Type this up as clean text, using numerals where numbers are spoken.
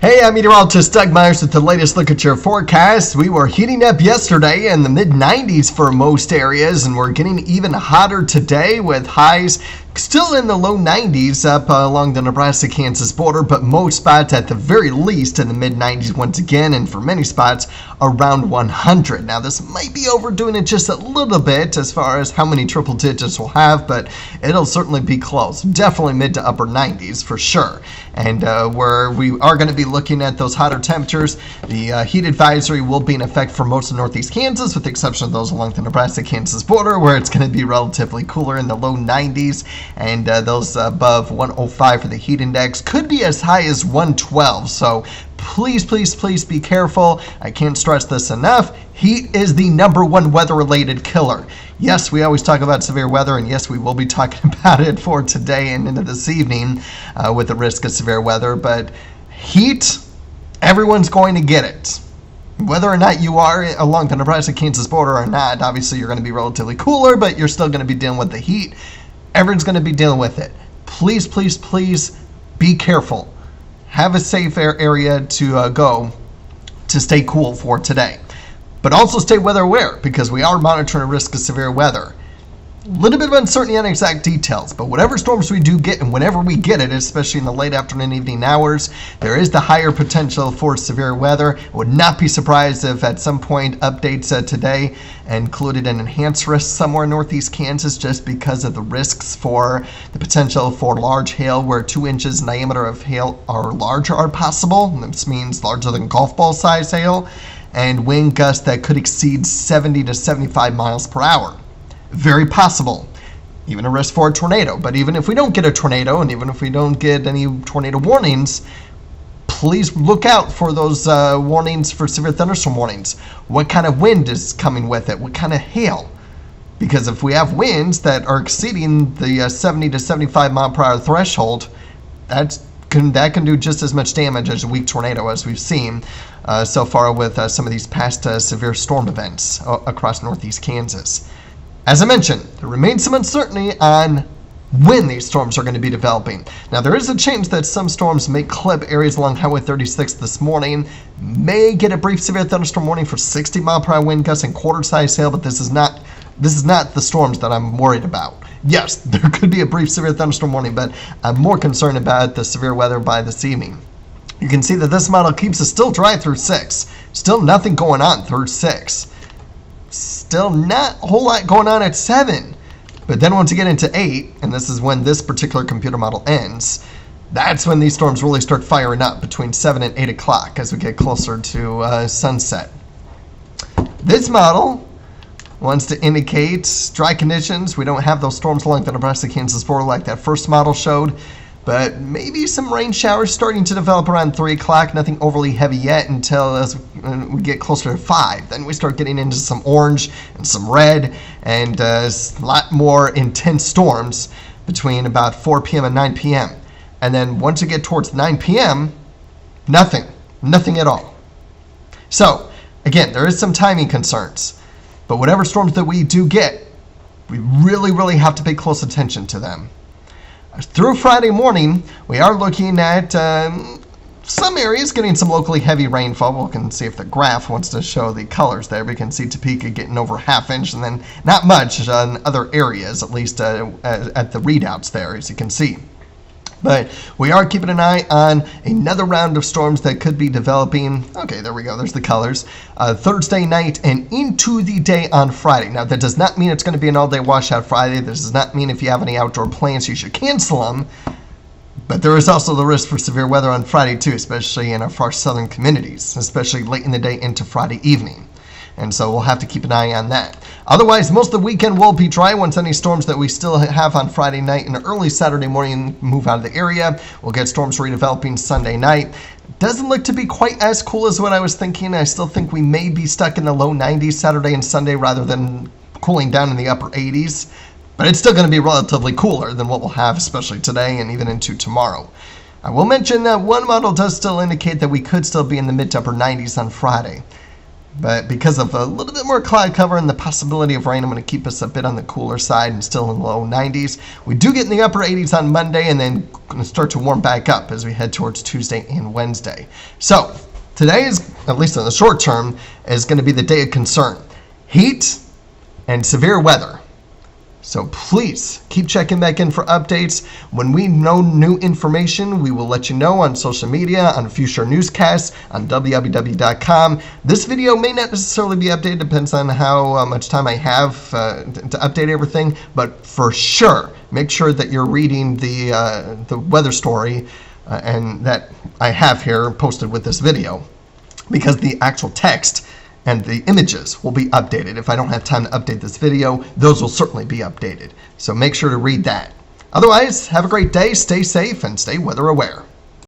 Hey, I'm meteorologist Doug Myers with the latest look at your forecast. We were heating up yesterday in the mid-90s for most areas, and we're getting even hotter today with highs still in the low 90s up along the Nebraska-Kansas border, but most spots at the very least in the mid-90s once again, and for many spots around 100. Now, this might be overdoing it just a little bit as far as how many triple digits we'll have, but it'll certainly be close. Definitely mid to upper 90s for sure. And where we are going to be looking at those hotter temperatures, the heat advisory will be in effect for most of northeast Kansas, with the exception of those along the Nebraska-Kansas border, where it's going to be relatively cooler in the low 90s, and those above 105 for the heat index could be as high as 112. So please, please, please be careful. I can't stress this enough. Heat is the number one weather-related killer. Yes, we always talk about severe weather, and yes, we will be talking about it for today and into this evening with the risk of severe weather, but heat, everyone's going to get it. Whether or not you are along the Nebraska-Kansas border or not, obviously you're going to be relatively cooler, but you're still going to be dealing with the heat. Everyone's going to be dealing with it. Please, please, please be careful. Have a safe area to go to stay cool for today. But also stay weather aware, because we are monitoring a risk of severe weather. A little bit of uncertainty on exact details, but whatever storms we do get, and whenever we get it, especially in the late afternoon, evening hours, there is the higher potential for severe weather. I would not be surprised if at some point updates today included an enhanced risk somewhere in northeast Kansas, just because of the risks for the potential for large hail, where 2 inches in diameter of hail or larger are possible. This means larger than golf ball size hail, and wind gusts that could exceed 70 to 75 miles per hour. Very possible. Even a risk for a tornado. But even if we don't get a tornado, and even if we don't get any tornado warnings, please look out for those warnings for severe thunderstorm warnings. What kind of wind is coming with it? What kind of hail? Because if we have winds that are exceeding the 70 to 75 mile per hour threshold, that can do just as much damage as a weak tornado, as we've seen so far with some of these past severe storm events across northeast Kansas. As I mentioned, there remains some uncertainty on when these storms are going to be developing. Now, there is a chance that some storms may clip areas along Highway 36 this morning, may get a brief severe thunderstorm warning for 60 mile per hour wind gusts and quarter-size hail, but this is not the storms that I'm worried about. Yes, there could be a brief severe thunderstorm warning, but I'm more concerned about the severe weather by this evening. You can see that this model keeps us still dry through 6. Still nothing going on through 6. Still not a whole lot going on at 7. But then once you get into 8, and this is when this particular computer model ends, that's when these storms really start firing up between 7 and 8 o'clock as we get closer to sunset. This model wants to indicate dry conditions. We don't have those storms along the Nebraska-Kansas border like that first model showed, but maybe some rain showers starting to develop around 3 o'clock. Nothing overly heavy yet until as we get closer to 5. Then we start getting into some orange and some red and a lot more intense storms between about 4 p.m. and 9 p.m. And then once you get towards 9 p.m., nothing at all. So, again, there is some timing concerns. But whatever storms that we do get, we really, really have to pay close attention to them. Through Friday morning, we are looking at some areas getting some locally heavy rainfall. We can see if the graph wants to show the colors there. We can see Topeka getting over ½ inch, and then not much on other areas, at least at the readouts there, as you can see. But we are keeping an eye on another round of storms that could be developing. Okay, there we go. There's the colors. Thursday night and into the day on Friday. Now, that does not mean it's going to be an all-day washout Friday. This does not mean if you have any outdoor plans, you should cancel them. But there is also the risk for severe weather on Friday, too, especially in our far southern communities, especially late in the day into Friday evening. And so we'll have to keep an eye on that. Otherwise, most of the weekend will be dry once any storms that we still have on Friday night and early Saturday morning move out of the area. We'll get storms redeveloping Sunday night. Doesn't look to be quite as cool as what I was thinking. I still think we may be stuck in the low 90s Saturday and Sunday rather than cooling down in the upper 80s. But it's still going to be relatively cooler than what we'll have, especially today and even into tomorrow. I will mention that one model does still indicate that we could still be in the mid to upper 90s on Friday. But because of a little bit more cloud cover and the possibility of rain, I'm going to keep us a bit on the cooler side and still in the low 90s. We do get in the upper 80s on Monday and then going to start to warm back up as we head towards Tuesday and Wednesday. So today is, at least in the short term, is going to be the day of concern. Heat and severe weather. So please keep checking back in for updates. When we know new information, we will let you know on social media, on future newscasts, on WIBW.com. This video may not necessarily be updated, depends on how much time I have to update everything, but for sure, make sure that you're reading the weather story and that I have here posted with this video, because the actual text and the images will be updated. If I don't have time to update this video, those will certainly be updated. So make sure to read that. Otherwise, have a great day, stay safe, and stay weather aware.